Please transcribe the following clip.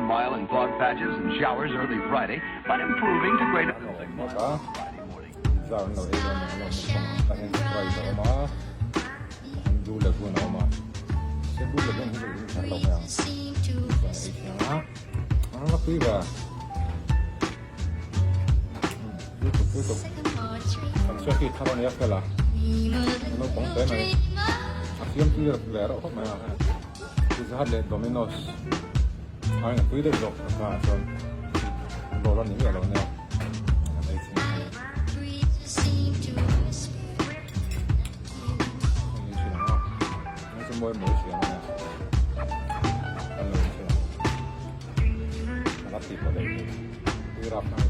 mile in fog patches and showers early Friday, but improving to greater Friday morning. Blue Lagoon Blue Lagoon Suốt thao này cái là nó bóng tới này, xiêm tuy là lẻ đó không mà cứ hát lên Domino's, ai là quý được rồi và rồi đồ ăn những cái này này, đây xin mời mỗi chuyện này, ăn luôn chuyện, bắt thịt vào đây, cứ ráp này